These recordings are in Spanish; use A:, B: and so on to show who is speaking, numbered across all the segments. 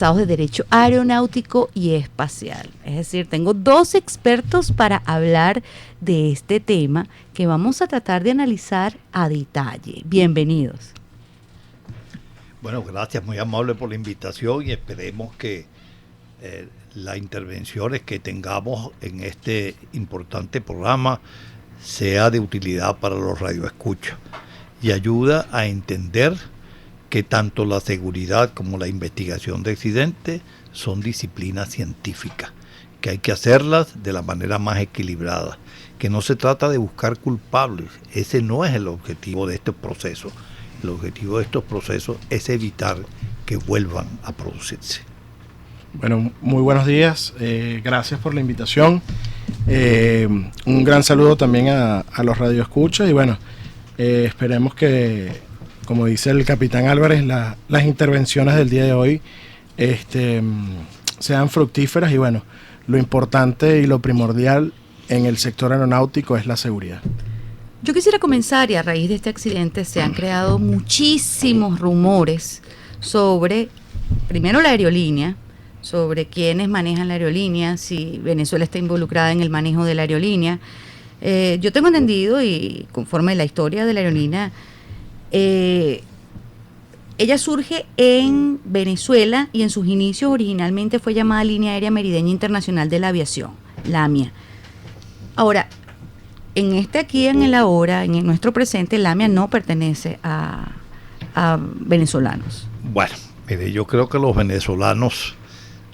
A: de Derecho Aeronáutico y Espacial. Es decir, tengo dos expertos para hablar de este tema que vamos a tratar de analizar a detalle. Bienvenidos.
B: Bueno, gracias, muy amable por la invitación y esperemos que las intervenciones que tengamos en este importante programa sea de utilidad para los radioescuchas y ayuda a entender que tanto la seguridad como la investigación de accidentes son disciplinas científicas, que hay que hacerlas de la manera más equilibrada, que no se trata de buscar culpables, ese no es el objetivo de estos procesos. El objetivo de estos procesos es evitar que vuelvan a producirse.
C: Bueno, muy buenos días, gracias por la invitación. Un gran saludo también a los radioescuchas y bueno, esperemos que, como dice el capitán Álvarez, las intervenciones del día de hoy sean fructíferas y bueno, lo importante y lo primordial en el sector aeronáutico es la seguridad.
A: Yo quisiera comenzar, y a raíz de este accidente se han creado muchísimos rumores sobre, primero la aerolínea, sobre quiénes manejan la aerolínea, si Venezuela está involucrada en el manejo de la aerolínea. Yo tengo entendido, y conforme la historia de la aerolínea, ella surge en Venezuela y en sus inicios originalmente fue llamada Línea Aérea Merideña Internacional de la Aviación, LAMIA. Ahora, en el ahora, en nuestro presente, LAMIA no pertenece a venezolanos.
B: Bueno, mire, yo creo que los venezolanos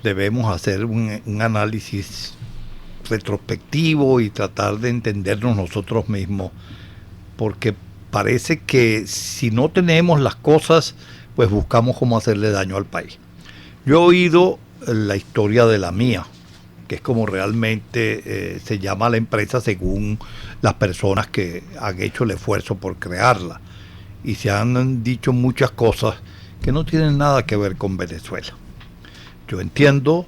B: debemos hacer un análisis retrospectivo y tratar de entendernos nosotros mismos, porque parece que si no tenemos las cosas, pues buscamos cómo hacerle daño al país. Yo he oído la historia de la mía, que es como realmente se llama la empresa según las personas que han hecho el esfuerzo por crearla. Y se han dicho muchas cosas que no tienen nada que ver con Venezuela. Yo entiendo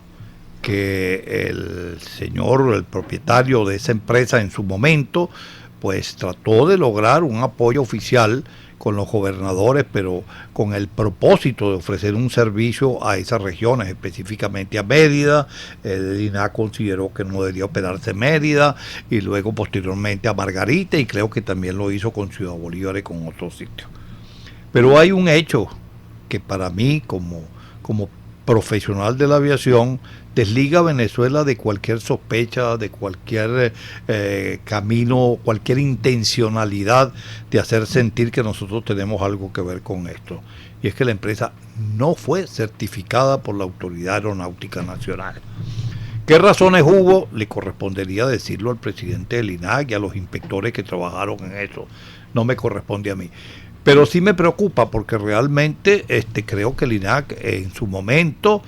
B: que el señor, el propietario de esa empresa en su momento, pues trató de lograr un apoyo oficial con los gobernadores, pero con el propósito de ofrecer un servicio a esas regiones, específicamente a Mérida. El INAH consideró que no debería operarse Mérida, y luego posteriormente a Margarita, y creo que también lo hizo con Ciudad Bolívar y con otros sitios. Pero hay un hecho que para mí, como profesional de la aviación, desliga a Venezuela de cualquier sospecha, de cualquier camino, cualquier intencionalidad de hacer sentir que nosotros tenemos algo que ver con esto. Y es que la empresa no fue certificada por la Autoridad Aeronáutica Nacional. ¿Qué razones hubo? Le correspondería decirlo al presidente del INAH y a los inspectores que trabajaron en eso. No me corresponde a mí. Pero sí me preocupa porque realmente creo que el INAH en su momento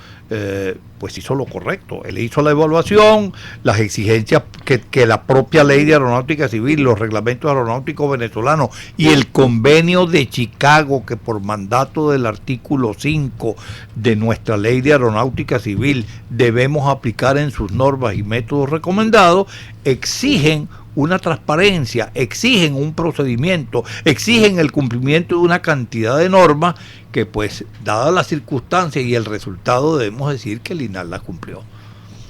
B: pues hizo lo correcto. Él hizo la evaluación, las exigencias que la propia ley de aeronáutica civil, los reglamentos aeronáuticos venezolanos y el convenio de Chicago, que por mandato del artículo 5 de nuestra ley de aeronáutica civil debemos aplicar en sus normas y métodos recomendados, exigen una transparencia, exigen un procedimiento, exigen el cumplimiento de una cantidad de normas que, pues, dadas las circunstancias y el resultado, debemos decir que el INAH las cumplió.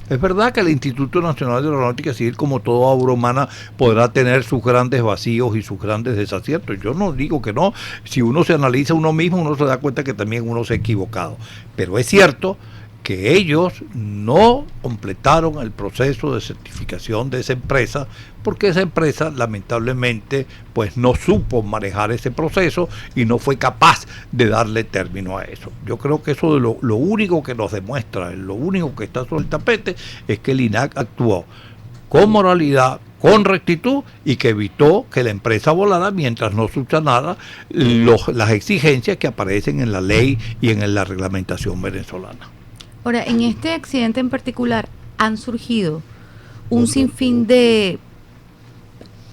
B: Es verdad que el Instituto Nacional de Aeronáutica Civil, como toda obra humana, podrá tener sus grandes vacíos y sus grandes desaciertos. Yo no digo que no. Si uno se analiza uno mismo, uno se da cuenta que también uno se ha equivocado. Pero es cierto que ellos no completaron el proceso de certificación de esa empresa, porque esa empresa lamentablemente pues no supo manejar ese proceso y no fue capaz de darle término a eso. Yo creo que eso de lo único que nos demuestra, lo único que está sobre el tapete, es que el INAH actuó con moralidad, con rectitud, y que evitó que la empresa volara mientras no subsanara las exigencias que aparecen en la ley y en la reglamentación venezolana.
A: Ahora, en este accidente en particular han surgido un sinfín de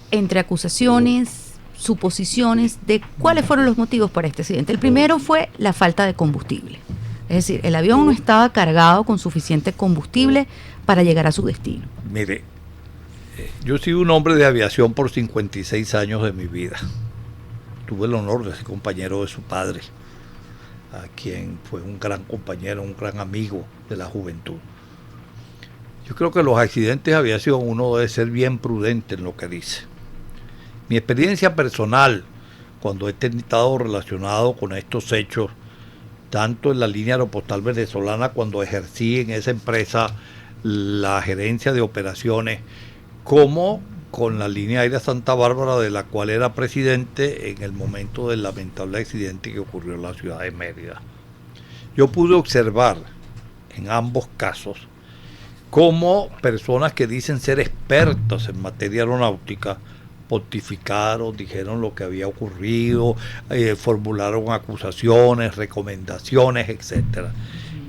A: entre acusaciones, suposiciones de cuáles fueron los motivos para este accidente. El primero fue la falta de combustible. Es decir, el avión no estaba cargado con suficiente combustible para llegar a su destino.
B: Mire, yo he sido un hombre de aviación por 56 años de mi vida. Tuve el honor de ser compañero de su padre. a quien fue un gran compañero, un gran amigo de la juventud. Yo creo que los accidentes de aviación uno debe ser bien prudente en lo que dice. Mi experiencia personal, cuando he estado relacionado con estos hechos, tanto en la línea aeropostal venezolana, cuando ejercí en esa empresa la gerencia de operaciones, como con la línea aérea Santa Bárbara, de la cual era presidente en el momento del lamentable accidente que ocurrió en la ciudad de Mérida. Yo pude observar en ambos casos cómo personas que dicen ser expertas en materia aeronáutica pontificaron, dijeron lo que había ocurrido, formularon acusaciones, recomendaciones, etcétera.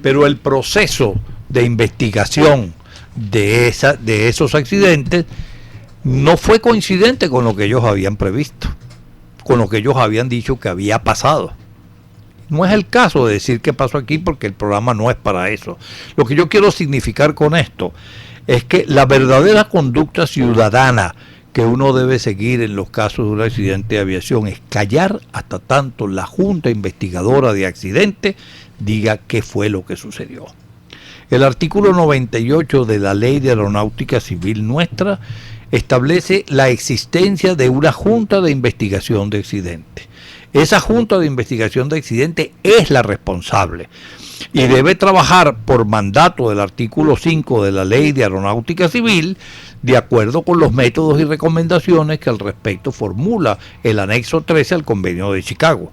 B: Pero el proceso de investigación de esos accidentes no fue coincidente con lo que ellos habían previsto, con lo que ellos habían dicho que había pasado. No es el caso de decir qué pasó aquí, porque el programa no es para eso. Lo que yo quiero significar con esto es que la verdadera conducta ciudadana que uno debe seguir en los casos de un accidente de aviación es callar hasta tanto la Junta Investigadora de Accidentes diga qué fue lo que sucedió. El artículo 98 de la Ley de Aeronáutica Civil nuestra establece la existencia de una Junta de Investigación de Accidentes. Esa Junta de Investigación de Accidentes es la responsable y debe trabajar por mandato del artículo 5 de la Ley de Aeronáutica Civil, de acuerdo con los métodos y recomendaciones que al respecto formula el anexo 13 al Convenio de Chicago.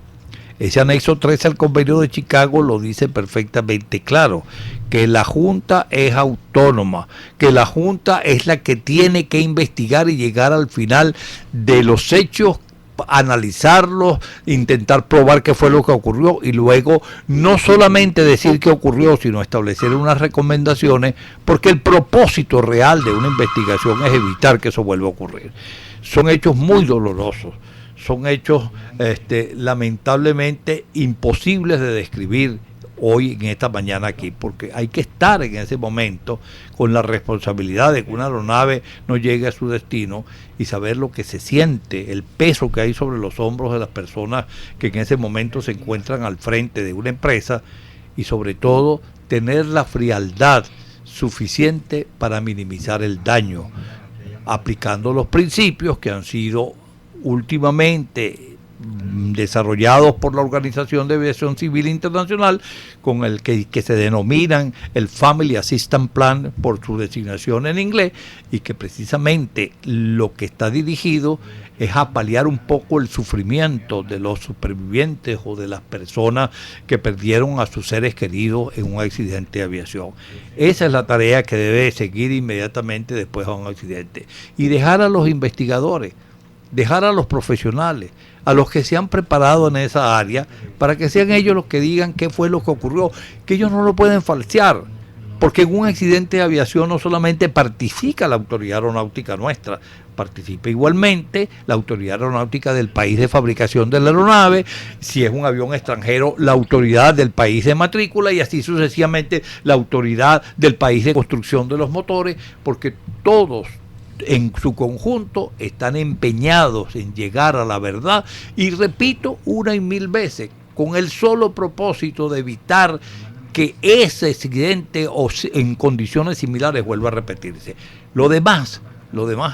B: Ese anexo 13 al Convenio de Chicago lo dice perfectamente claro, que la Junta es autónoma, que la Junta es la que tiene que investigar y llegar al final de los hechos, analizarlos, intentar probar qué fue lo que ocurrió y luego no solamente decir qué ocurrió, sino establecer unas recomendaciones, porque el propósito real de una investigación es evitar que eso vuelva a ocurrir. Son hechos muy dolorosos, son hechos lamentablemente imposibles de describir hoy en esta mañana aquí, porque hay que estar en ese momento con la responsabilidad de que una aeronave no llegue a su destino y saber lo que se siente, el peso que hay sobre los hombros de las personas que en ese momento se encuentran al frente de una empresa, y sobre todo tener la frialdad suficiente para minimizar el daño, aplicando los principios que han sido últimamente desarrollados por la Organización de Aviación Civil Internacional, con el que se denominan el Family Assistance Plan por su designación en inglés, y que precisamente lo que está dirigido es a paliar un poco el sufrimiento de los supervivientes o de las personas que perdieron a sus seres queridos en un accidente de aviación. Esa es la tarea que debe seguir inmediatamente después de un accidente, y dejar a los investigadores, dejar a los profesionales, a los que se han preparado en esa área, para que sean ellos los que digan qué fue lo que ocurrió, que ellos no lo pueden falsear, porque en un accidente de aviación no solamente participa la autoridad aeronáutica nuestra, participa igualmente la autoridad aeronáutica del país de fabricación de la aeronave, si es un avión extranjero, la autoridad del país de matrícula, y así sucesivamente la autoridad del país de construcción de los motores, porque todos en su conjunto están empeñados en llegar a la verdad, y repito una y mil veces, con el solo propósito de evitar que ese accidente o en condiciones similares vuelva a repetirse. Lo demás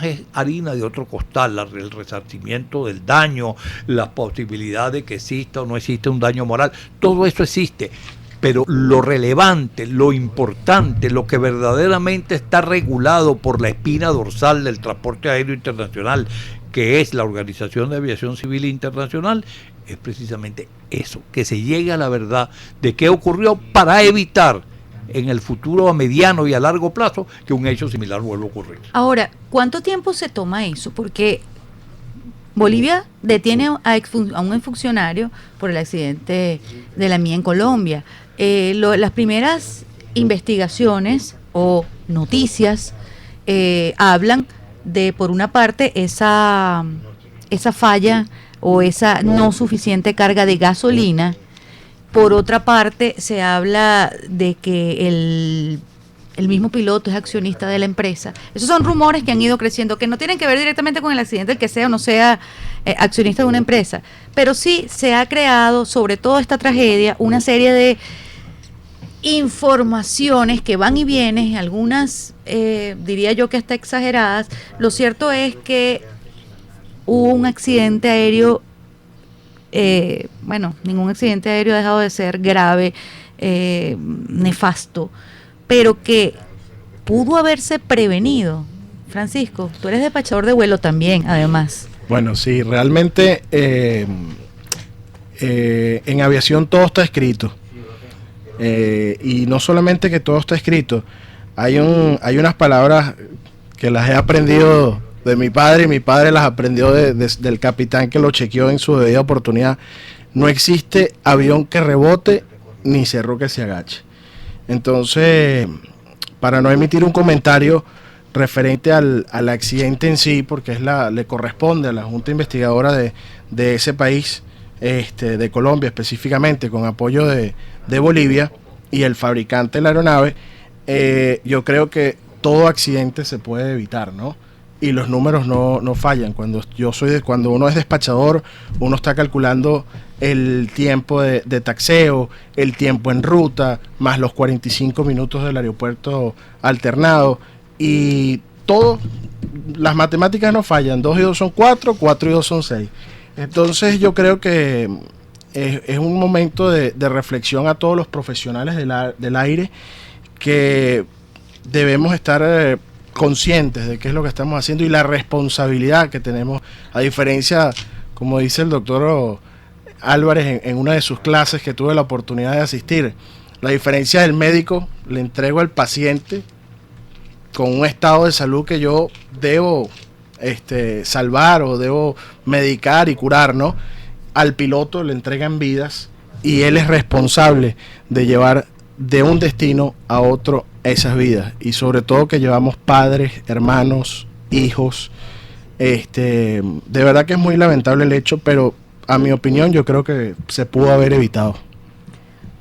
B: es harina de otro costal, el resarcimiento del daño, la posibilidad de que exista o no exista un daño moral, todo eso existe. Pero lo relevante, lo importante, lo que verdaderamente está regulado por la espina dorsal del transporte aéreo internacional, que es la Organización de Aviación Civil Internacional, es precisamente eso, que se llegue a la verdad de qué ocurrió, para evitar en el futuro a mediano y a largo plazo que un hecho similar vuelva a ocurrir.
A: Ahora, ¿cuánto tiempo se toma eso? Porque Bolivia detiene a un funcionario por el accidente de la mía en Colombia. Las primeras investigaciones o noticias hablan de, por una parte, esa falla o esa no suficiente carga de gasolina. Por otra parte, se habla de que el mismo piloto es accionista de la empresa. Esos son rumores que han ido creciendo, que no tienen que ver directamente con el accidente, el que sea o no sea accionista de una empresa, pero sí se ha creado, sobre todo esta tragedia, una serie de informaciones que van y vienen, algunas diría yo que hasta exageradas. Lo cierto es que hubo un accidente aéreo, bueno, ningún accidente aéreo ha dejado de ser grave, nefasto, pero que pudo haberse prevenido. Francisco, tú eres despachador de vuelo también, además.
C: Bueno, sí, realmente en aviación todo está escrito. Y no solamente que todo está escrito, hay unas palabras que las he aprendido de mi padre, y mi padre las aprendió del capitán que lo chequeó en su debida oportunidad. No existe avión que rebote ni cerro que se agache. Entonces, para no emitir un comentario referente al accidente en sí, porque le corresponde a la Junta Investigadora de ese país, de Colombia específicamente, con apoyo de Bolivia y el fabricante de la aeronave, yo creo que todo accidente se puede evitar, ¿no? Y los números no fallan. Cuando uno es despachador, uno está calculando el tiempo de taxeo, el tiempo en ruta, más los 45 minutos del aeropuerto alternado, y todo, las matemáticas no fallan. 2 y 2 son 4, 4 y 2 son 6. Entonces yo creo que es un momento de reflexión a todos los profesionales del aire, que debemos estar conscientes de qué es lo que estamos haciendo y la responsabilidad que tenemos, a diferencia, como dice el doctor Álvarez en una de sus clases que tuve la oportunidad de asistir, la diferencia del médico, le entrego al paciente con un estado de salud que yo debo salvar o debo medicar y curar, ¿no? Al piloto le entregan vidas y él es responsable de llevar de un destino a otro esas vidas, y sobre todo que llevamos padres, hermanos, hijos. De verdad que es muy lamentable el hecho, pero a mi opinión yo creo que se pudo haber evitado.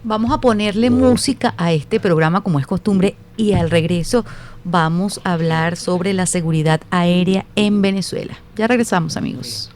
A: Vamos a ponerle música a este programa como es costumbre, y al regreso vamos a hablar sobre la seguridad aérea en Venezuela. Ya regresamos, amigos.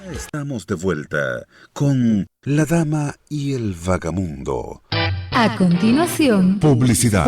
D: Estamos de vuelta con La Dama y el Vagamundo.
E: A continuación,
D: Publicidad.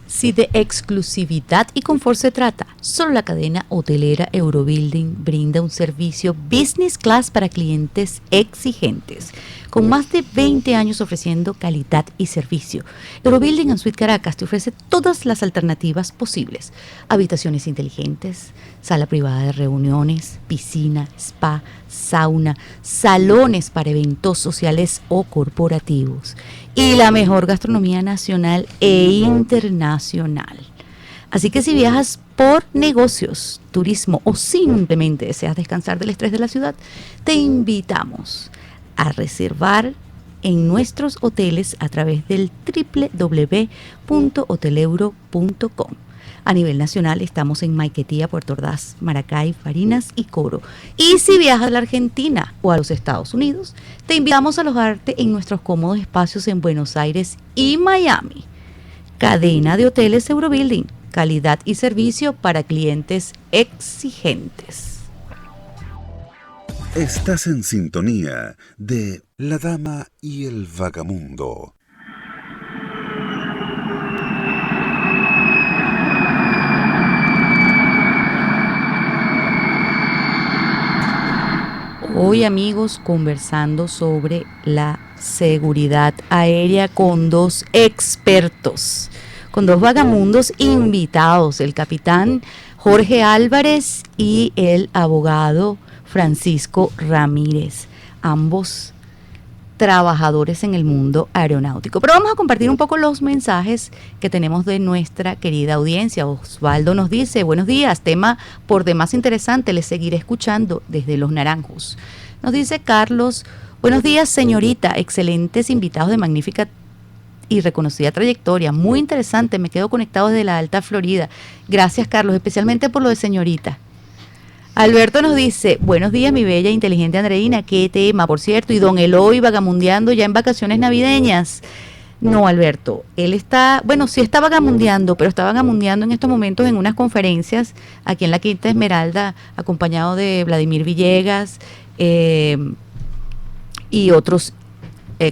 A: Si de exclusividad y confort se trata, solo la cadena hotelera Eurobuilding brinda un servicio business class para clientes exigentes. Con más de 20 años ofreciendo calidad y servicio, Eurobuilding en Suite Caracas te ofrece todas las alternativas posibles. Habitaciones inteligentes, sala privada de reuniones, piscina, spa, sauna, salones para eventos sociales o corporativos y la mejor gastronomía nacional e internacional. Así que si viajas por negocios, turismo o simplemente deseas descansar del estrés de la ciudad, te invitamos a reservar en nuestros hoteles a través del www.hoteleuro.com. A nivel nacional estamos en Maiquetía, Puerto Ordaz, Maracay, Barinas y Coro. Y si viajas a la Argentina o a los Estados Unidos, te invitamos a alojarte en nuestros cómodos espacios en Buenos Aires y Miami. Cadena de hoteles Eurobuilding, calidad y servicio para clientes exigentes.
D: Estás en sintonía de La Dama y el Vagamundo.
A: Hoy, amigos, conversando sobre la seguridad aérea con dos expertos, con dos vagamundos invitados, el capitán Jorge Álvarez y el abogado Francisco Ramírez, ambos trabajadores en el mundo aeronáutico. Pero vamos a compartir un poco los mensajes que tenemos de nuestra querida audiencia. Osvaldo nos dice: buenos días, tema por demás interesante, les seguiré escuchando desde Los Naranjos. Nos dice Carlos: buenos días, señorita, excelentes invitados de magnífica y reconocida trayectoria, muy interesante, me quedo conectado desde la Alta Florida. Gracias, Carlos, especialmente por lo de señorita. Alberto nos dice: buenos días, mi bella e inteligente Andreina, qué tema, por cierto, y don Eloy vagamundeando ya en vacaciones navideñas. No, Alberto, él está, bueno, sí está vagamundeando, pero está vagamundeando en estos momentos en unas conferencias aquí en la Quinta Esmeralda, acompañado de Vladimir Villegas y otros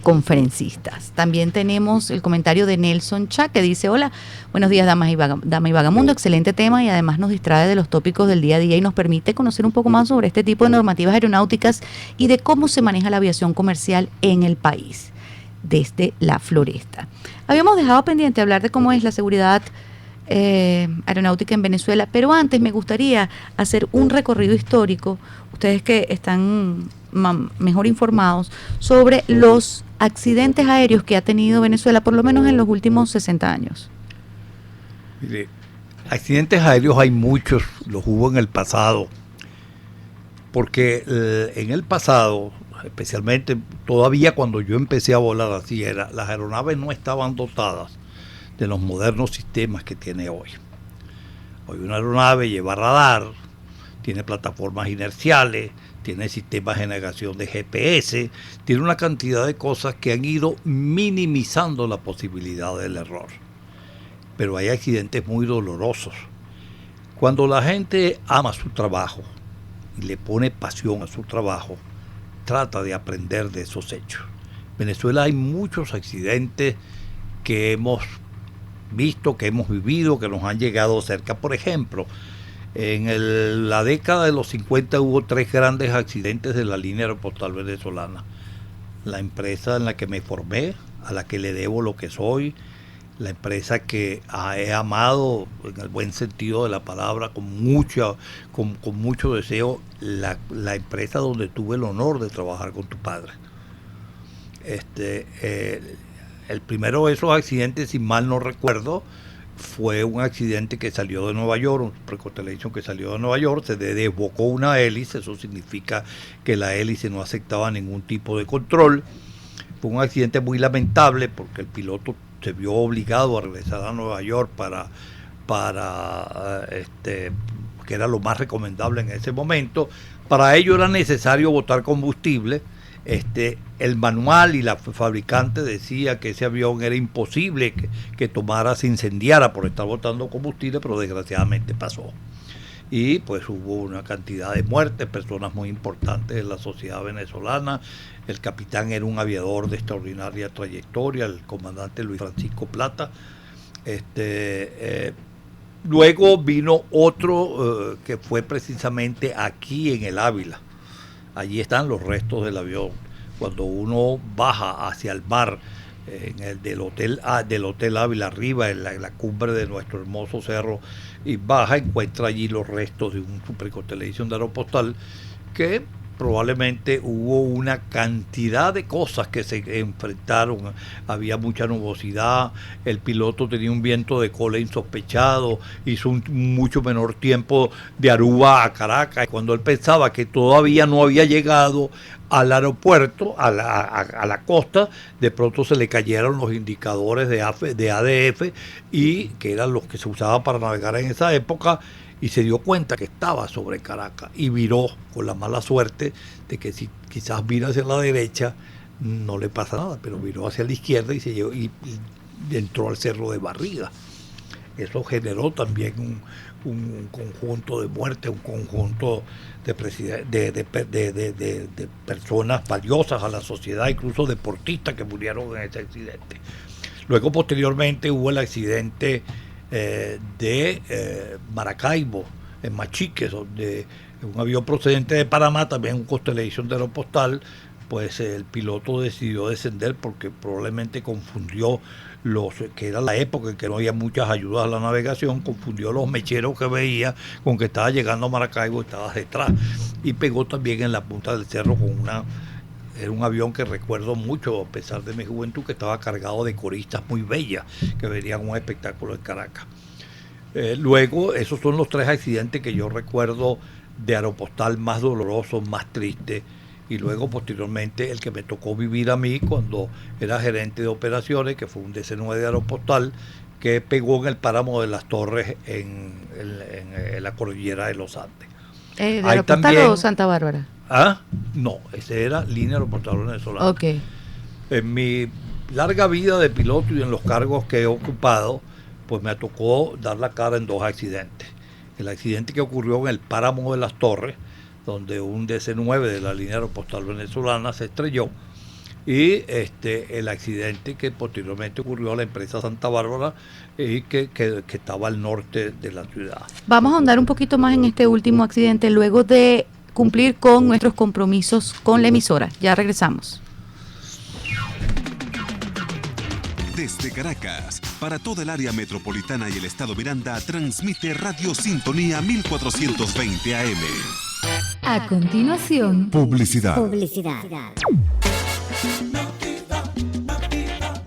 A: conferencistas. También tenemos el comentario de Nelson Chá, que dice: hola, buenos días, dama y vagamundo, excelente tema y además nos distrae de los tópicos del día a día y nos permite conocer un poco más sobre este tipo de normativas aeronáuticas y de cómo se maneja la aviación comercial en el país, desde la Floresta. Habíamos dejado pendiente hablar de cómo es la seguridad aeronáutica en Venezuela, pero antes me gustaría hacer un recorrido histórico, ustedes que están mejor informados, sobre los accidentes aéreos que ha tenido Venezuela, por lo menos en los últimos 60 años.
B: Mire, accidentes aéreos hay muchos, los hubo en el pasado, porque en el pasado, especialmente todavía cuando yo empecé a volar así, las aeronaves no estaban dotadas de los modernos sistemas que tiene hoy. Hoy una aeronave lleva radar, tiene plataformas inerciales, tiene sistemas de navegación de GPS, tiene una cantidad de cosas que han ido minimizando la posibilidad del error. Pero hay accidentes muy dolorosos. Cuando la gente ama su trabajo y le pone pasión a su trabajo, trata de aprender de esos hechos. En Venezuela hay muchos accidentes que hemos visto, que hemos vivido, que nos han llegado cerca. Por ejemplo, en la década de los 50 hubo 3 grandes accidentes de la línea aeroportual venezolana. La empresa en la que me formé, a la que le debo lo que soy, la empresa que he amado en el buen sentido de la palabra, con mucho deseo, la empresa donde tuve el honor de trabajar con tu padre. El primero de esos accidentes, si mal no recuerdo, fue un accidente que salió de Nueva York, un Preconstellation que salió de Nueva York, se desbocó una hélice, eso significa que la hélice no aceptaba ningún tipo de control. Fue un accidente muy lamentable porque el piloto se vio obligado a regresar a Nueva York que era lo más recomendable en ese momento. Para ello era necesario botar combustible. El manual y la fabricante decía que ese avión era imposible que tomara, se incendiara por estar botando combustible, pero desgraciadamente pasó. y pues hubo una cantidad de muertes, personas muy importantes de la sociedad venezolana. El capitán era un aviador de extraordinaria trayectoria, el comandante Luis Francisco Plata. Luego vino otro que fue precisamente aquí en el Ávila. Allí están los restos del avión. Cuando uno baja hacia el mar, del hotel Ávila arriba, en la cumbre de nuestro hermoso cerro, y baja, encuentra allí los restos de un Super Constellation de Aeropostal, que probablemente hubo una cantidad de cosas que se enfrentaron. Había mucha nubosidad, el piloto tenía un viento de cola insospechado, hizo un mucho menor tiempo de Aruba a Caracas, cuando él pensaba que todavía no había llegado al aeropuerto, a la costa, de pronto se le cayeron los indicadores de ADF, y que eran los que se usaban para navegar en esa época, y se dio cuenta que estaba sobre Caracas y viró, con la mala suerte de que si quizás vira hacia la derecha no le pasa nada, pero viró hacia la izquierda y y entró al cerro de Barriga. Eso generó también un conjunto de muertes, un conjunto de personas valiosas a la sociedad, incluso deportistas que murieron en ese accidente. Luego, posteriormente, hubo el accidente de Maracaibo, en Machiques, donde un avión procedente de Panamá, también un Constellation de Aeropostal, pues el piloto decidió descender porque probablemente confundió que era la época en que no había muchas ayudas a la navegación, confundió los mecheros que veía con que estaba llegando a Maracaibo, estaba detrás, y pegó también en la punta del cerro era un avión que recuerdo mucho, a pesar de mi juventud, que estaba cargado de coristas muy bellas que venían a un espectáculo en Caracas. Luego, esos son los 3 accidentes que yo recuerdo de Aeropostal más dolorosos, más tristes. Y luego, posteriormente, el que me tocó vivir a mí cuando era gerente de operaciones, que fue un DC-9 de Aeropostal, que pegó en el páramo de las Torres en la cordillera de los Andes.
A: ¿De Aeropostal o Santa Bárbara?
B: No, ese era Línea Aeroportuaria Venezolana.
A: Okay.
B: En mi larga vida de piloto y en los cargos que he ocupado, pues me tocó dar la cara en 2 accidentes. El accidente que ocurrió en el páramo de las Torres, donde un DC-9 de la Línea Aeropostal Venezolana se estrelló, y el accidente que posteriormente ocurrió a la empresa Santa Bárbara, y que estaba al norte de la ciudad.
A: Vamos a ahondar un poquito más en este último accidente luego de cumplir con nuestros compromisos con la emisora. Ya regresamos.
D: Desde Caracas, para toda el área metropolitana y el estado Miranda, transmite Radio Sintonía 1420 AM.
E: A continuación,
D: Publicidad.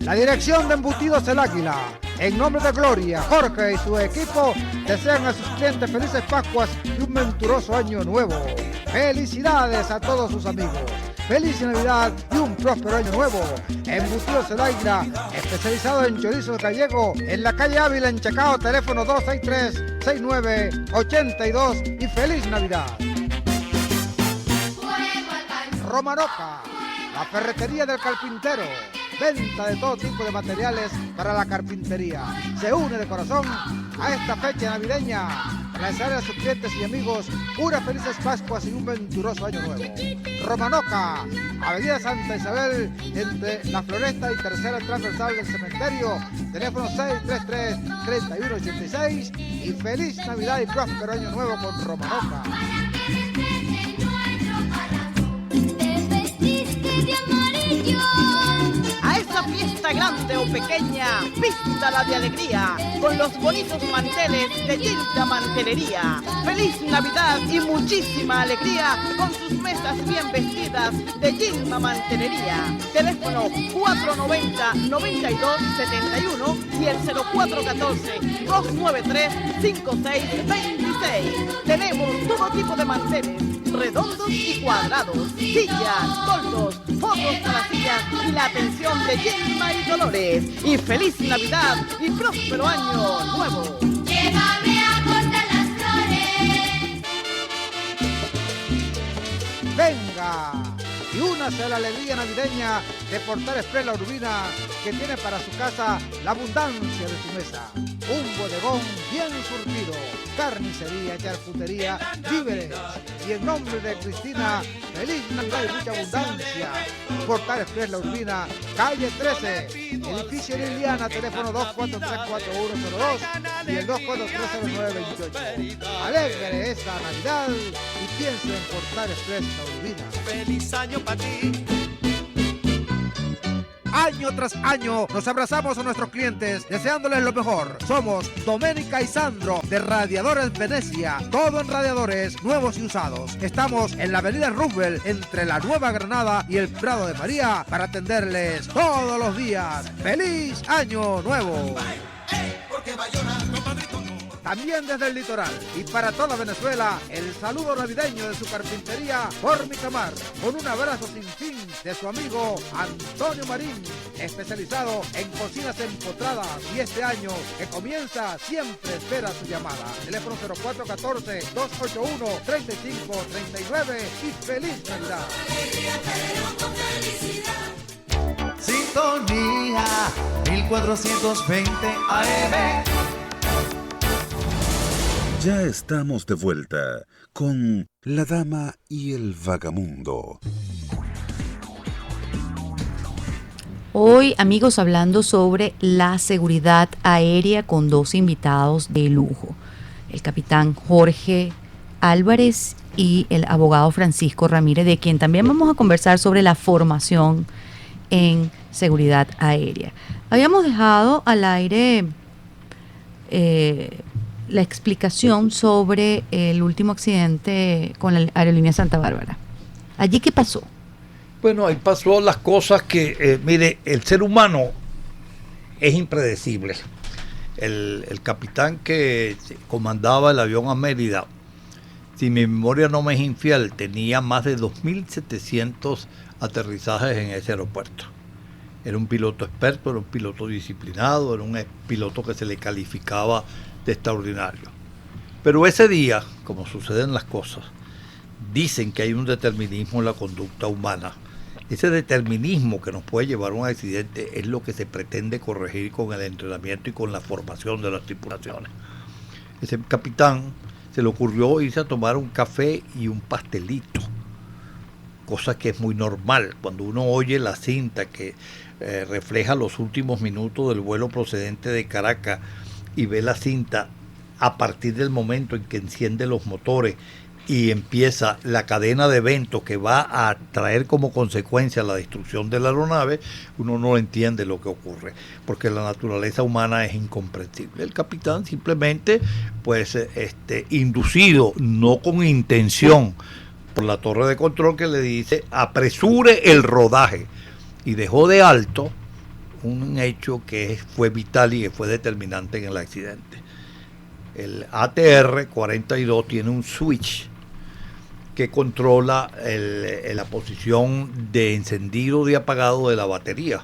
F: La dirección de Embutidos El Águila, en nombre de Gloria, Jorge y su equipo, desean a sus clientes felices Pascuas y un venturoso año nuevo. Felicidades a todos sus amigos. Feliz Navidad y un próspero año nuevo. Embutidos El Águila, especializado en chorizo gallego, en la calle Ávila, en Chacao, teléfono 263-6982, y feliz Navidad. Romanoca, la ferretería del carpintero. Venta de todo tipo de materiales para la carpintería. Se une de corazón a esta fecha navideña para desear a sus clientes y amigos unas felices Pascuas y un venturoso año nuevo. Romanoca, Avenida Santa Isabel, entre La Floresta y tercera transversal del cementerio, teléfono 633-3186, y feliz Navidad y próspero año nuevo con Romanoca.
G: A esa fiesta grande o pequeña, vístala de alegría, con los bonitos manteles de Gilda Mantelería. Feliz Navidad y muchísima alegría, con sus mesas bien vestidas de Gilda Mantelería. Teléfono 490-9271 y el 0414-293-5626. Tenemos todo tipo de manteles, redondos y cuadrados, sillas, toldos, fotos para las sillas y la atención de Yelma y Dolores. Y feliz Navidad y próspero año nuevo.
H: Llévame a cortar las flores.
F: Venga y únase a la alegría navideña de Portal Express La Urbina, que tiene para su casa la abundancia de su mesa. un bodegón bien surtido, carnicería, charcutería, víveres. Y en nombre de Cristina, feliz Navidad y mucha abundancia. Portal Express La Urbina, calle 13, edificio Liliana, teléfono 243-4102 y el 243-0928. Alegre esta Navidad y piense en Portal Express La Urbina.
I: Feliz año para ti.
F: Año tras año nos abrazamos a nuestros clientes deseándoles lo mejor. Somos Doménica y Sandro de Radiadores Venecia. Todo en radiadores nuevos y usados. Estamos en la avenida Roosevelt entre la Nueva Granada y el Prado de María para atenderles todos los días. ¡Feliz Año Nuevo! También desde el litoral y para toda Venezuela, el saludo navideño de su carpintería Formicamar, con un abrazo sin fin de su amigo Antonio Marín, especializado en cocinas empotradas, y este año que comienza siempre espera su llamada. Teléfono 0414-281-3539 y feliz Navidad.
I: Sintonía 1420 AM.
D: Ya estamos de vuelta con La Dama y el Vagamundo.
A: Hoy, amigos, hablando sobre la seguridad aérea con dos invitados de lujo, el capitán Jorge Álvarez y el abogado Francisco Ramírez, de quien también vamos a conversar sobre la formación en seguridad aérea. Habíamos dejado al aire la explicación sobre el último accidente con la aerolínea Santa Bárbara. ¿Allí qué pasó?
B: Bueno, ahí pasó las cosas que, mire, el ser humano es impredecible. El capitán que comandaba el avión a Mérida, si mi memoria no me es infiel, tenía más de 2.700 aterrizajes en ese aeropuerto. Era un piloto experto, era un piloto disciplinado, era un piloto que se le calificaba de extraordinario. Pero ese día, como suceden las cosas, dicen que hay un determinismo en la conducta humana. Ese determinismo que nos puede llevar a un accidente es lo que se pretende corregir con el entrenamiento y con la formación de las tripulaciones. Ese capitán se le ocurrió irse a tomar un café y un pastelito, cosa que es muy normal cuando uno oye la cinta que refleja los últimos minutos del vuelo procedente de Caracas y ve la cinta a partir del momento en que enciende los motores y empieza la cadena de eventos que va a traer como consecuencia la destrucción de la aeronave, uno no entiende lo que ocurre, porque la naturaleza humana es incomprensible. El capitán simplemente, pues, inducido, no con intención, por la torre de control que le dice apresure el rodaje, y dejó de alto un hecho que fue vital y que fue determinante en el accidente. El ATR-42 tiene un switch que controla la posición de encendido y apagado de la batería.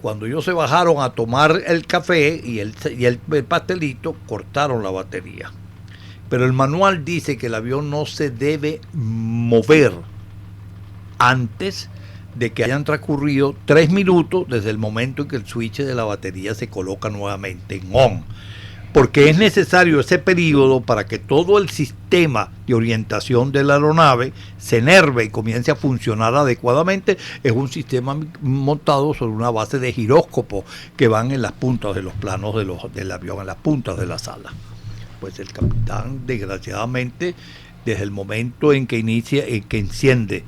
B: Cuando ellos se bajaron a tomar el café y el pastelito, cortaron la batería. Pero el manual dice que el avión no se debe mover antes de que hayan transcurrido 3 minutos desde el momento en que el switch de la batería se coloca nuevamente en on, porque es necesario ese periodo para que todo el sistema de orientación de la aeronave se enerve y comience a funcionar adecuadamente. Es un sistema montado sobre una base de giróscopo que van en las puntas de los planos del avión, en las puntas de la sala. Pues el capitán, desgraciadamente, desde el momento en que enciende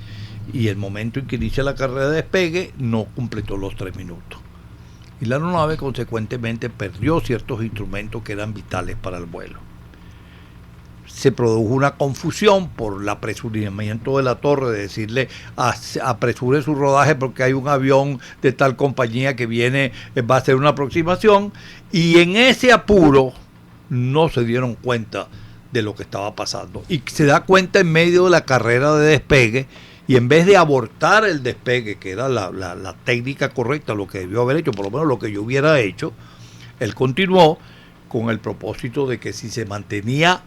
B: y el momento en que inicia la carrera de despegue, no completó los 3 minutos. Y la aeronave consecuentemente perdió ciertos instrumentos que eran vitales para el vuelo. Se produjo una confusión por el apresuramiento de la torre, de decirle apresure su rodaje porque hay un avión de tal compañía que viene, va a hacer una aproximación, y en ese apuro no se dieron cuenta de lo que estaba pasando. Y se da cuenta en medio de la carrera de despegue, y en vez de abortar el despegue, que era la técnica correcta, lo que debió haber hecho, por lo menos lo que yo hubiera hecho, él continuó con el propósito de que si se mantenía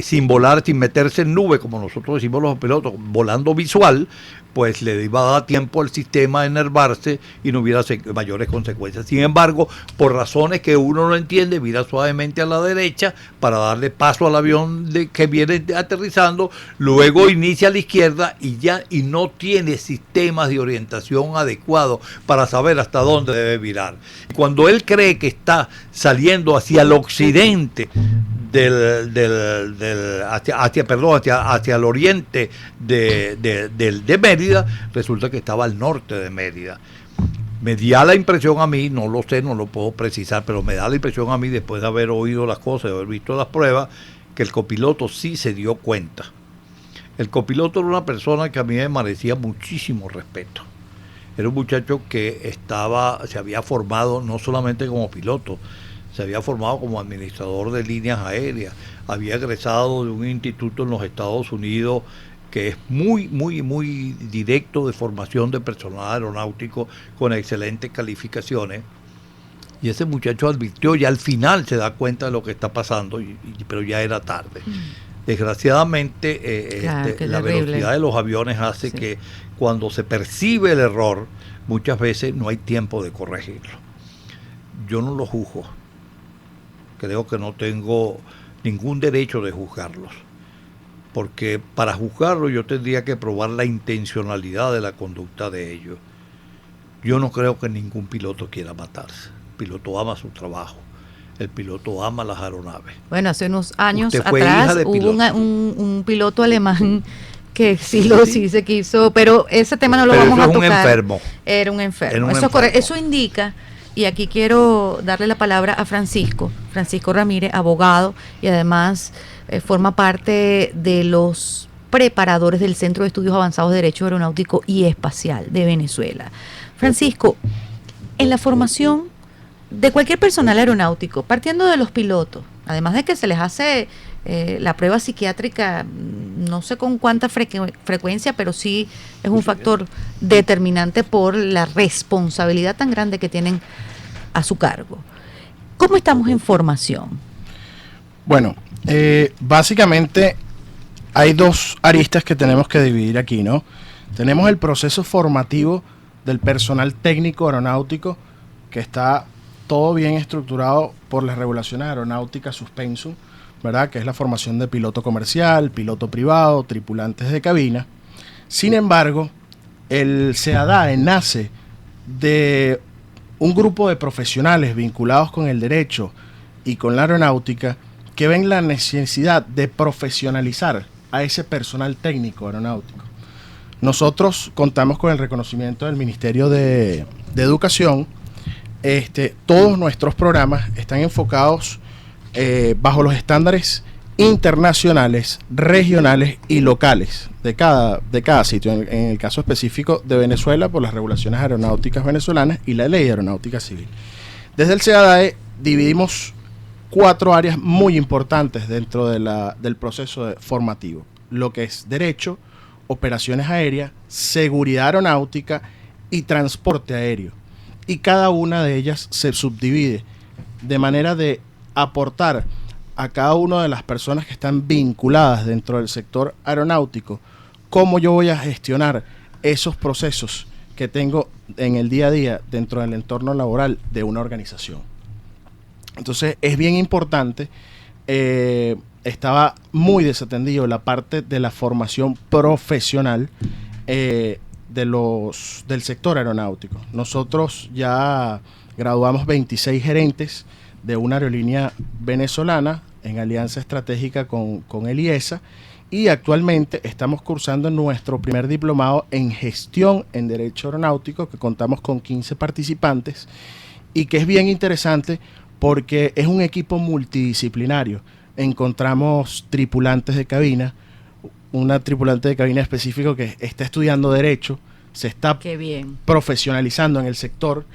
B: sin volar, sin meterse en nube, como nosotros decimos los pilotos, volando visual, pues le iba a dar tiempo al sistema a enervarse y no hubiera mayores consecuencias. Sin embargo, por razones que uno no entiende, vira suavemente a la derecha para darle paso al avión que viene aterrizando, luego inicia a la izquierda y no tiene sistemas de orientación adecuados para saber hasta dónde debe virar. Cuando él cree que está saliendo hacia el occidente hacia el oriente de Mérida, resulta que estaba al norte de Mérida. Me da la impresión a mí, no lo sé, no lo puedo precisar, pero me da la impresión a mí, después de haber oído las cosas, de haber visto las pruebas, que el copiloto sí se dio cuenta. El copiloto era una persona que a mí me merecía muchísimo respeto. Era un muchacho que se había formado no solamente como piloto, se había formado como administrador de líneas aéreas, había egresado de un instituto en los Estados Unidos que es muy, muy, muy directo de formación de personal aeronáutico con excelentes calificaciones. Y ese muchacho advirtió, y al final se da cuenta de lo que está pasando, pero ya era tarde. Desgraciadamente, la velocidad de los aviones hace que cuando se percibe el error, muchas veces no hay tiempo de corregirlo. Yo no lo juzgo. Creo que no tengo ningún derecho de juzgarlos, porque para juzgarlos yo tendría que probar la intencionalidad de la conducta de ellos. Yo no creo que ningún piloto quiera matarse. El piloto ama su trabajo, el piloto ama las aeronaves.
A: Bueno, hace unos años atrás hubo un piloto alemán que sí se quiso, pero ese tema no lo vamos a tocar. Era un enfermo. Eso indica. Y aquí quiero darle la palabra a Francisco Ramírez, abogado, y además forma parte de los preparadores del Centro de Estudios Avanzados de Derecho Aeronáutico y Espacial de Venezuela. Francisco, en la formación de cualquier personal aeronáutico, partiendo de los pilotos, además de que se les hace la prueba psiquiátrica, no sé con cuánta frecuencia, pero sí es un factor determinante por la responsabilidad tan grande que tienen a su cargo. ¿Cómo estamos en formación?
C: Bueno, básicamente hay dos aristas que tenemos que dividir aquí, ¿no? Tenemos el proceso formativo del personal técnico aeronáutico, que está todo bien estructurado por las regulaciones aeronáuticas Suspensum, ¿verdad? Que es la formación de piloto comercial, piloto privado, tripulantes de cabina. Sin embargo, el CEADAE nace de un grupo de profesionales vinculados con el derecho y con la aeronáutica que ven la necesidad de profesionalizar a ese personal técnico aeronáutico. Nosotros contamos con el reconocimiento del Ministerio de Educación. Todos nuestros programas están enfocados bajo los estándares internacionales, regionales y locales de cada sitio. En el caso específico de Venezuela, por las regulaciones aeronáuticas venezolanas y la ley aeronáutica civil. Desde el CEADAE dividimos 4 áreas muy importantes dentro del proceso formativo: lo que es derecho, operaciones aéreas, seguridad aeronáutica y transporte aéreo. Y cada una de ellas se subdivide de manera de aportar a cada una de las personas que están vinculadas dentro del sector aeronáutico cómo yo voy a gestionar esos procesos que tengo en el día a día dentro del entorno laboral de una organización. Entonces es bien importante, estaba muy desatendido la parte de la formación profesional del sector aeronáutico. Nosotros ya graduamos 26 gerentes de una aerolínea venezolana en alianza estratégica con el IESA, y actualmente estamos cursando nuestro primer diplomado en gestión en derecho aeronáutico, que contamos con 15 participantes y que es bien interesante porque es un equipo multidisciplinario. Encontramos tripulantes de cabina, una tripulante de cabina específico que está estudiando derecho, se está profesionalizando en el sector,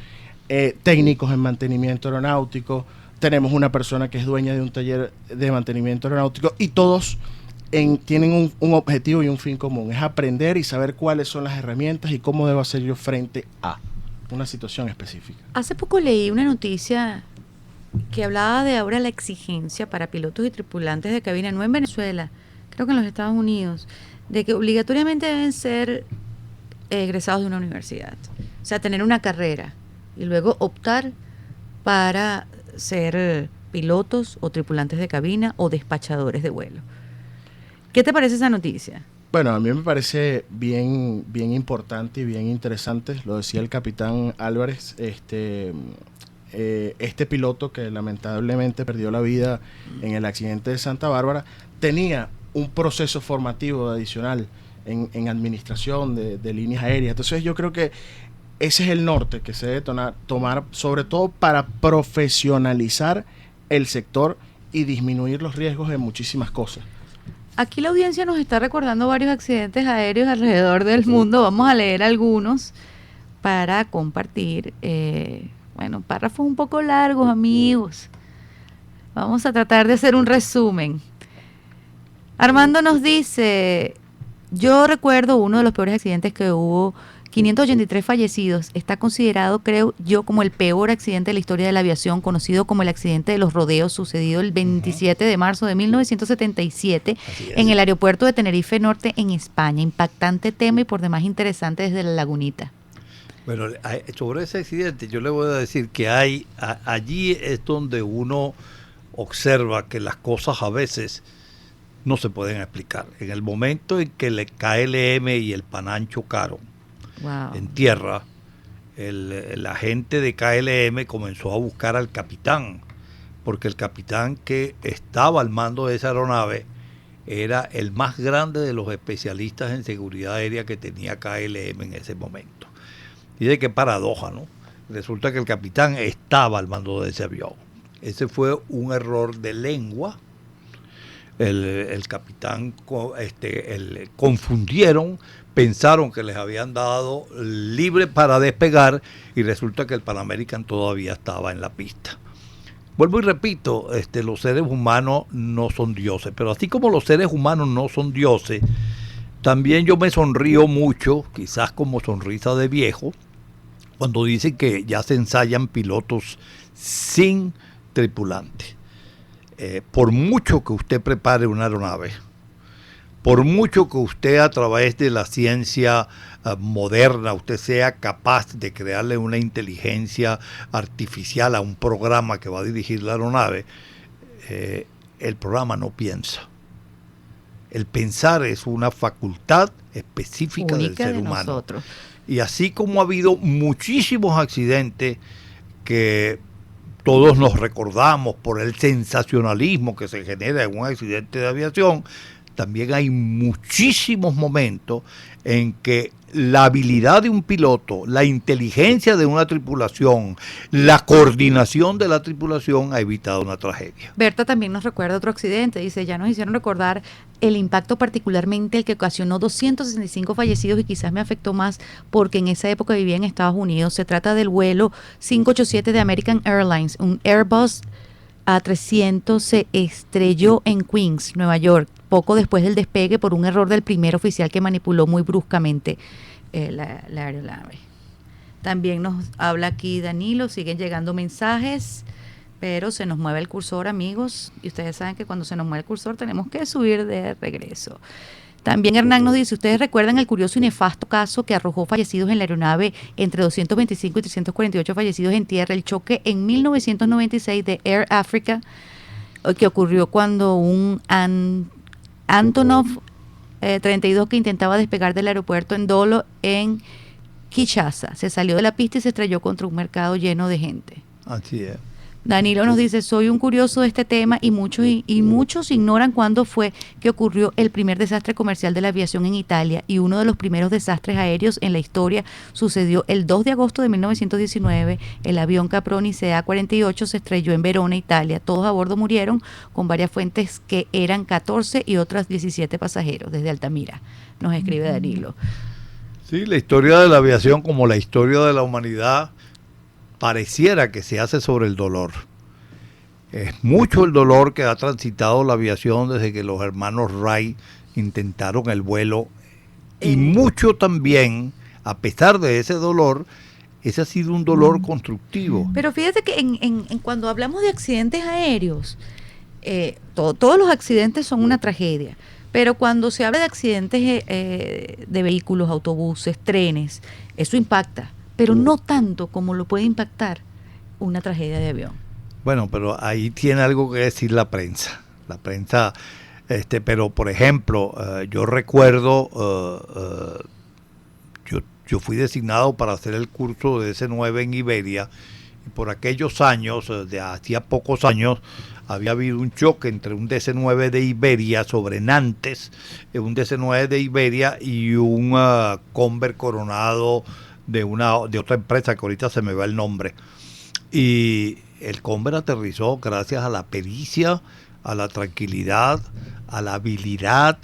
C: técnicos en mantenimiento aeronáutico, tenemos una persona que es dueña de un taller de mantenimiento aeronáutico, y todos tienen un objetivo y un fin común: es aprender y saber cuáles son las herramientas y cómo debo hacer yo frente a una situación específica.
A: Hace poco leí una noticia que hablaba de ahora la exigencia para pilotos y tripulantes de cabina, no en Venezuela, creo que en los Estados Unidos, de que obligatoriamente deben ser egresados de una universidad, o sea, tener una carrera y luego optar para ser pilotos o tripulantes de cabina o despachadores de vuelo. ¿Qué te parece esa noticia?
C: Bueno, a mí me parece bien importante y bien interesante. Lo decía el capitán Álvarez, este piloto que lamentablemente perdió la vida en el accidente de Santa Bárbara, tenía un proceso formativo adicional en administración de líneas aéreas. Entonces yo creo que ese es el norte que se debe tomar, sobre todo para profesionalizar el sector y disminuir los riesgos de muchísimas cosas.
A: Aquí la audiencia nos está recordando varios accidentes aéreos alrededor del mundo. Vamos a leer algunos para compartir. Párrafos un poco largos, amigos. Vamos a tratar de hacer un resumen. Armando nos dice, yo recuerdo uno de los peores accidentes que hubo, 583 fallecidos. Está considerado, creo yo, como el peor accidente de la historia de la aviación, conocido como el accidente de los rodeos, sucedido el 27 de marzo de 1977 en el aeropuerto de Tenerife Norte, en España. Impactante tema y por demás interesante desde la lagunita.
B: Bueno, sobre ese accidente yo le voy a decir que allí es donde uno observa que las cosas a veces no se pueden explicar. En el momento en que el KLM y el Panam chocaron, wow, en tierra, el agente de KLM comenzó a buscar al capitán, porque el capitán que estaba al mando de esa aeronave era el más grande de los especialistas en seguridad aérea que tenía KLM en ese momento. Y de qué paradoja, ¿no? Resulta que el capitán estaba al mando de ese avión. Ese fue un error de lengua. El capitán confundieron, pensaron que les habían dado libre para despegar y resulta que el Pan American todavía estaba en la pista. Vuelvo y repito, los seres humanos no son dioses, pero así como los seres humanos no son dioses, también yo me sonrío mucho, quizás como sonrisa de viejo, cuando dicen que ya se ensayan pilotos sin tripulante. Por mucho que usted prepare una aeronave, por mucho que usted a través de la ciencia moderna, usted sea capaz de crearle una inteligencia artificial a un programa que va a dirigir la aeronave, el programa no piensa. El pensar es una facultad específica única del ser humano. Nosotros. Y así como ha habido muchísimos accidentes que todos nos recordamos por el sensacionalismo que se genera en un accidente de aviación, también hay muchísimos momentos en que la habilidad de un piloto, la inteligencia de una tripulación, la coordinación de la tripulación ha evitado una tragedia.
A: Berta también nos recuerda otro accidente, dice, ya nos hicieron recordar el impacto particularmente el que ocasionó 265 fallecidos y quizás me afectó más porque en esa época vivía en Estados Unidos. Se trata del vuelo 587 de American Airlines, un Airbus A300 se estrelló en Queens, Nueva York, poco después del despegue por un error del primer oficial que manipuló muy bruscamente la aeronave. También nos habla aquí Danilo, siguen llegando mensajes, pero se nos mueve el cursor, amigos, y ustedes saben que cuando se nos mueve el cursor tenemos que subir de regreso. También Hernán nos dice, ¿ustedes recuerdan el curioso y nefasto caso que arrojó fallecidos en la aeronave, entre 225 y 348 fallecidos en tierra, el choque en 1996 de Air Africa, que ocurrió cuando un Antonov 32 que intentaba despegar del aeropuerto en Dolo en Kinshasa se salió de la pista y se estrelló contra un mercado lleno de gente?
B: Así es.
A: Danilo nos dice, soy un curioso de este tema y muchos ignoran cuándo fue que ocurrió el primer desastre comercial de la aviación en Italia, y uno de los primeros desastres aéreos en la historia sucedió el 2 de agosto de 1919. El avión Caproni CA-48 se estrelló en Verona, Italia. Todos a bordo murieron, con varias fuentes que eran 14 y otras 17 pasajeros. Desde Altamira nos escribe Danilo.
B: Sí, la historia de la aviación, como la historia de la humanidad, pareciera que se hace sobre el dolor. Es mucho el dolor que ha transitado la aviación desde que los hermanos Wright intentaron el vuelo, y mucho también, a pesar de ese dolor, Ese ha sido un dolor constructivo.
A: Pero fíjate que en cuando hablamos de accidentes aéreos, todos los accidentes son una tragedia, pero cuando se habla de accidentes de vehículos, autobuses, trenes, eso impacta, pero no tanto como lo puede impactar una tragedia de avión.
B: Bueno, pero ahí tiene algo que decir la prensa. La prensa, pero por ejemplo, yo recuerdo, yo fui designado para hacer el curso de DC-9 en Iberia, y por aquellos años, de hacía pocos años, había habido un choque entre un DC-9 de Iberia sobre Nantes, un DC-9 de Iberia y un Conver Coronado de otra empresa que ahorita se me va el nombre. Y el Conver aterrizó gracias a la pericia, a la tranquilidad, a la habilidad,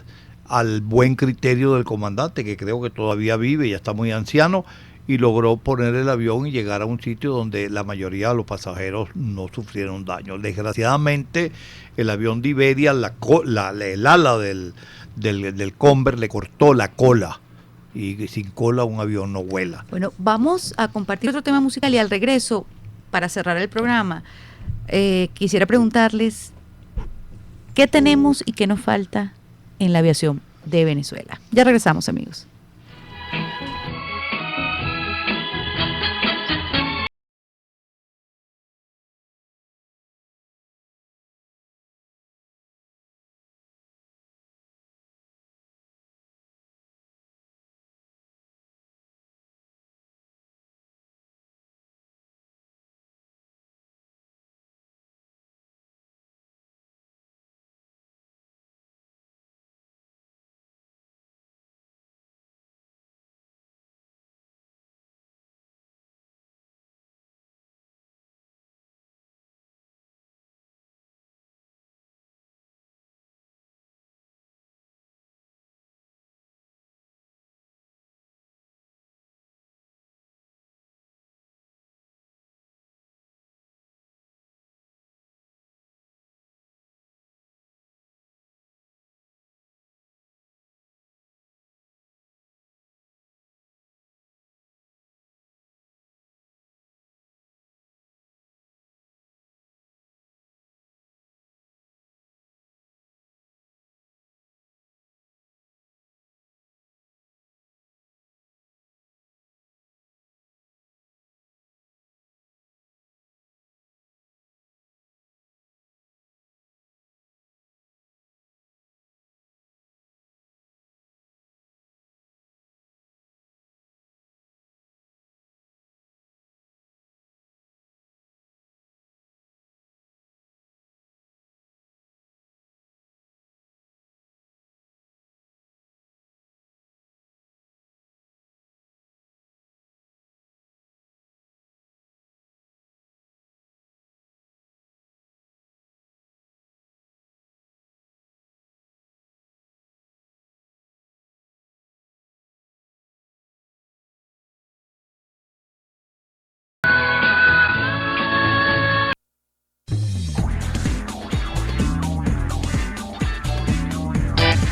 B: al buen criterio del comandante, que creo que todavía vive, ya está muy anciano, y logró poner el avión y llegar a un sitio donde la mayoría de los pasajeros no sufrieron daño. Desgraciadamente, el avión de Iberia, el ala del Conver le cortó la cola, y sin cola un avión no vuela.
A: Bueno, vamos a compartir otro tema musical y al regreso, para cerrar el programa, quisiera preguntarles qué tenemos y qué nos falta en la aviación de Venezuela. Ya regresamos, amigos.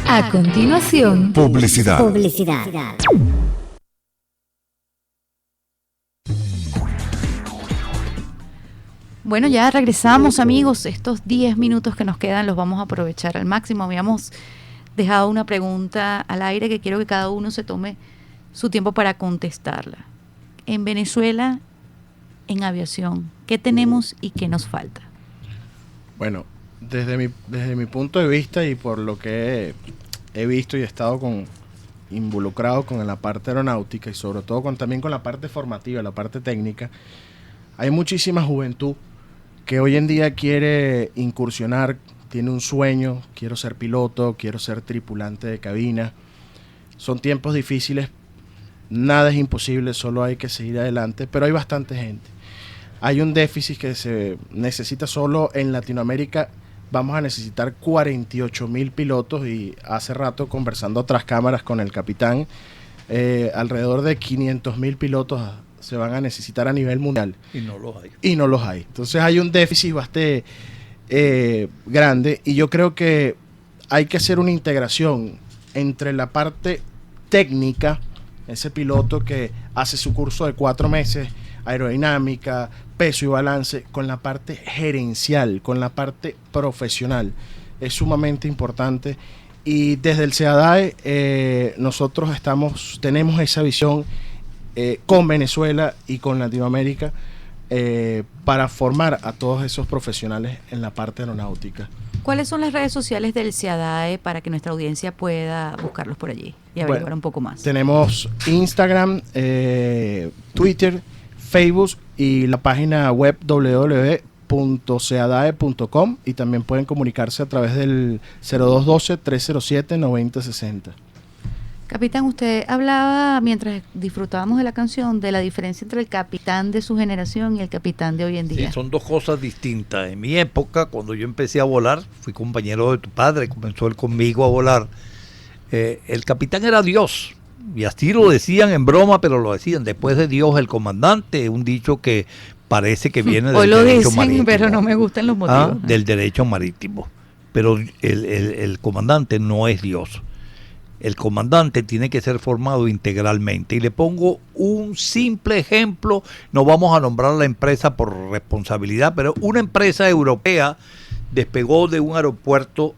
E: A continuación,
D: Publicidad.
A: Bueno, ya regresamos, amigos. Estos 10 minutos que nos quedan los vamos a aprovechar al máximo. Habíamos dejado una pregunta al aire que quiero que cada uno se tome su tiempo para contestarla. En Venezuela, en aviación, ¿qué tenemos y qué nos falta?
C: Bueno, desde mi punto de vista y por lo que he visto y he estado involucrado con la parte aeronáutica y sobre todo también con la parte formativa, la parte técnica, hay muchísima juventud que hoy en día quiere incursionar, tiene un sueño, quiero ser piloto, quiero ser tripulante de cabina. Son tiempos difíciles, nada es imposible, solo hay que seguir adelante, pero hay bastante gente. Hay un déficit que se necesita solo en Latinoamérica. Vamos a necesitar 48,000 pilotos y hace rato conversando tras cámaras con el capitán, alrededor de 500,000 pilotos se van a necesitar a nivel mundial.
B: Y no los hay.
C: Entonces hay un déficit bastante grande y yo creo que hay que hacer una integración entre la parte técnica ese piloto que hace su curso de 4 meses, aerodinámica, peso y balance, con la parte gerencial, con la parte profesional. Es sumamente importante. Y desde el CEADAE nosotros tenemos esa visión con Venezuela y con Latinoamérica para formar a todos esos profesionales en la parte aeronáutica.
A: ¿Cuáles son las redes sociales del CEADAE para que nuestra audiencia pueda buscarlos por allí y averiguar un poco más?
C: Tenemos Instagram, Twitter, Facebook y la página web www.ceadae.com, y también pueden comunicarse a través del 0212-307-9060.
A: Capitán, usted hablaba mientras disfrutábamos de la canción de la diferencia entre el capitán de su generación y el capitán de hoy en día.
B: Sí, son dos cosas distintas. En mi época, cuando yo empecé a volar, fui compañero de tu padre, comenzó él conmigo a volar. El capitán era Dios, y así lo decían en broma, pero lo decían: después de Dios el comandante, un dicho que parece que viene del derecho marítimo.
A: Pero no me gustan los motivos.
B: Del derecho marítimo. Pero el comandante no es Dios. El comandante tiene que ser formado integralmente. Y le pongo un simple ejemplo. No vamos a nombrar la empresa por responsabilidad, pero una empresa europea despegó de un aeropuerto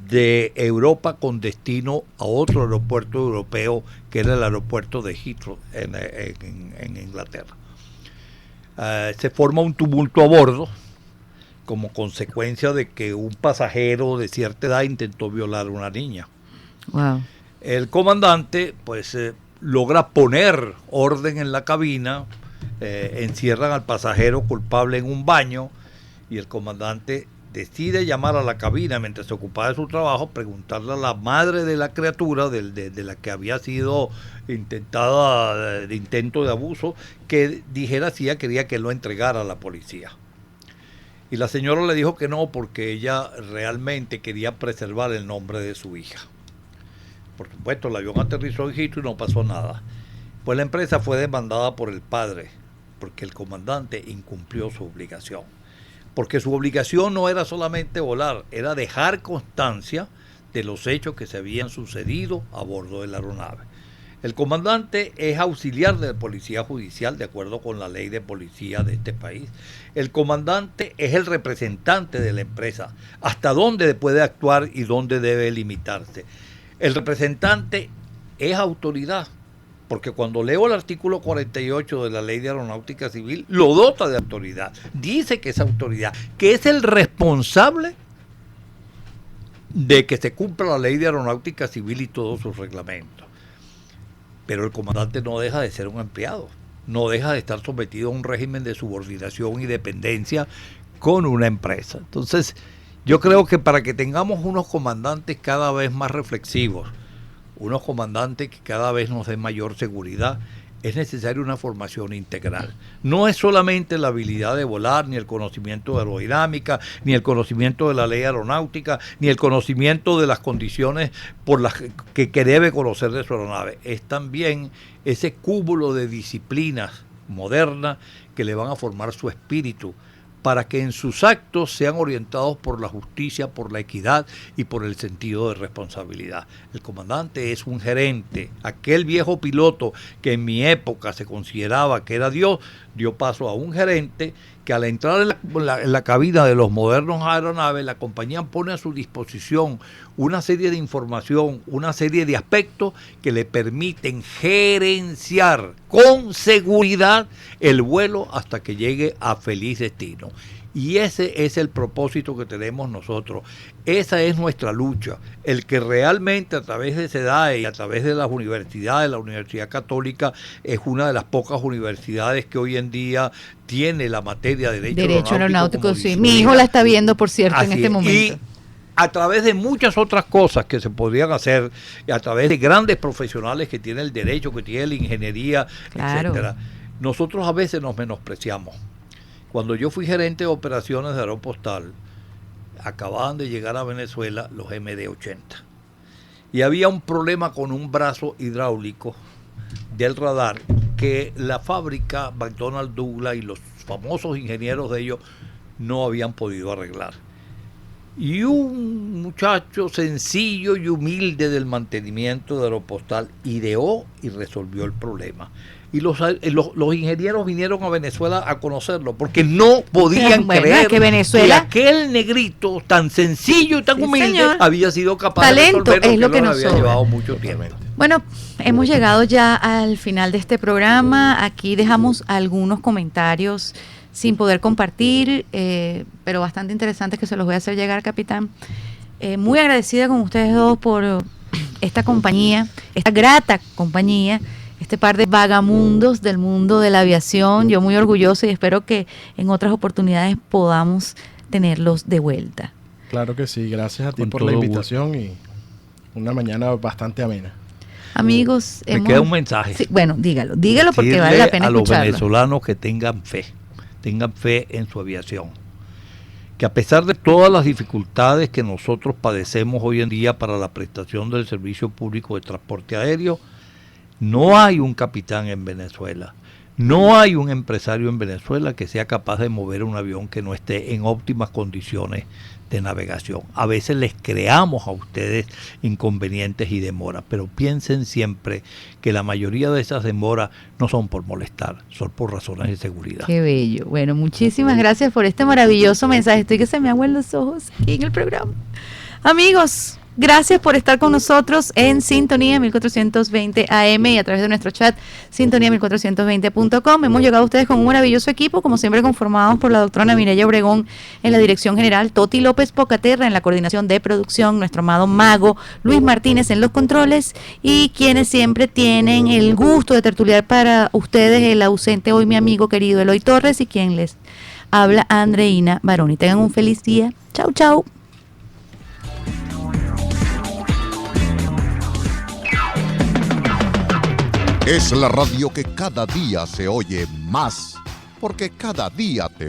B: de Europa con destino a otro aeropuerto europeo, que era el aeropuerto de Heathrow en Inglaterra. Se forma un tumulto a bordo como consecuencia de que un pasajero de cierta edad intentó violar a una niña.
A: Wow.
B: El comandante pues logra poner orden en la cabina, encierran al pasajero culpable en un baño, y el comandante decide llamar a la cabina mientras se ocupaba de su trabajo, preguntarle a la madre de la criatura, de la que había sido intentada de intento de abuso, que dijera si ella quería que lo entregara a la policía. Y la señora le dijo que no, porque ella realmente quería preservar el nombre de su hija. Por supuesto, el avión aterrizó en Heathrow y no pasó nada. Pues la empresa fue demandada por el padre, porque el comandante incumplió su obligación. Porque su obligación no era solamente volar, era dejar constancia de los hechos que se habían sucedido a bordo de la aeronave. El comandante es auxiliar de la policía judicial, de acuerdo con la ley de policía de este país. El comandante es el representante de la empresa, hasta dónde puede actuar y dónde debe limitarse. El representante es autoridad, porque cuando leo el artículo 48 de la Ley de Aeronáutica Civil, lo dota de autoridad. Dice que es autoridad, que es el responsable de que se cumpla la Ley de Aeronáutica Civil y todos sus reglamentos. Pero el comandante no deja de ser un empleado, no deja de estar sometido a un régimen de subordinación y dependencia con una empresa. Entonces, yo creo que para que tengamos unos comandantes cada vez más reflexivos, unos comandantes que cada vez nos den mayor seguridad, es necesaria una formación integral. No es solamente la habilidad de volar, ni el conocimiento de aerodinámica, ni el conocimiento de la ley aeronáutica, ni el conocimiento de las condiciones por las que debe conocer de su aeronave. Es también ese cúmulo de disciplinas modernas que le van a formar su espíritu, para que en sus actos sean orientados por la justicia, por la equidad y por el sentido de responsabilidad. El comandante es un gerente. Aquel viejo piloto que en mi época se consideraba que era Dios, dio paso a un gerente que al entrar en la cabina de los modernos aeronaves, la compañía pone a su disposición una serie de información, una serie de aspectos que le permiten gerenciar con seguridad el vuelo hasta que llegue a feliz destino. Y ese es el propósito que tenemos nosotros. Esa es nuestra lucha. El que realmente a través de CEADAE y a través de las universidades, la Universidad Católica es una de las pocas universidades que hoy en día tiene la materia de Derecho Aeronáutico.
A: Sí. Mi hijo la está viendo, por cierto, en este momento.
B: Y a través de muchas otras cosas que se podrían hacer, y a través de grandes profesionales que tienen el derecho, que tienen la ingeniería,
A: claro,
B: etcétera. Nosotros a veces nos menospreciamos. Cuando yo fui gerente de operaciones de Aeropostal, acababan de llegar a Venezuela los MD-80. Y había un problema con un brazo hidráulico del radar que la fábrica McDonnell Douglas y los famosos ingenieros de ellos no habían podido arreglar. y un muchacho sencillo y humilde del mantenimiento de Aeropostal ideó y resolvió el problema. Y los ingenieros vinieron a Venezuela a conocerlo, porque no podían creer
A: que Venezuela,
B: que aquel negrito tan sencillo y tan humilde, señor, había sido capaz
A: talento
B: de resolver
A: es lo que nos
B: había
A: sobra.
B: llevado mucho tiempo.
A: Bueno, hemos llegado ya al final de este programa. Aquí dejamos algunos comentarios sin poder compartir, pero bastante interesantes que se los voy a hacer llegar, capitán. Muy agradecida con ustedes dos por esta compañía, esta grata compañía, este par de vagamundos del mundo de la aviación. Yo muy orgullosa y espero que en otras oportunidades podamos tenerlos de vuelta.
C: Claro que sí, gracias a ti
B: Con
C: por la
B: todo
C: invitación y una mañana bastante amena.
A: Amigos,
B: me queda un mensaje.
A: Sí, bueno, dígalo porque vale la pena
B: a los
A: escucharlo.
B: venezolanos que tengan fe en su aviación, que a pesar de todas las dificultades que nosotros padecemos hoy en día para la prestación del servicio público de transporte aéreo, no hay un capitán en Venezuela, no hay un empresario en Venezuela que sea capaz de mover un avión que no esté en óptimas condiciones de navegación. A veces les creamos a ustedes inconvenientes y demoras, pero piensen siempre que la mayoría de esas demoras no son por molestar, son por razones de seguridad.
A: Qué bello. Bueno, muchísimas gracias por este maravilloso mensaje. Estoy que se me aguan los ojos aquí en el programa. Amigos, gracias por estar con nosotros en Sintonía 1420 AM y a través de nuestro chat sintonía1420.com. Hemos llegado a ustedes con un maravilloso equipo, como siempre conformados por la doctora Mireya Obregón en la dirección general, Toti López Pocaterra en la coordinación de producción, nuestro amado mago Luis Martínez en los controles y quienes siempre tienen el gusto de tertuliar para ustedes, el ausente hoy mi amigo querido Eloy Torres y quien les habla Andreina Baroni. Tengan un feliz día. Chau, chau.
J: Es la radio que cada día se oye más, porque cada día te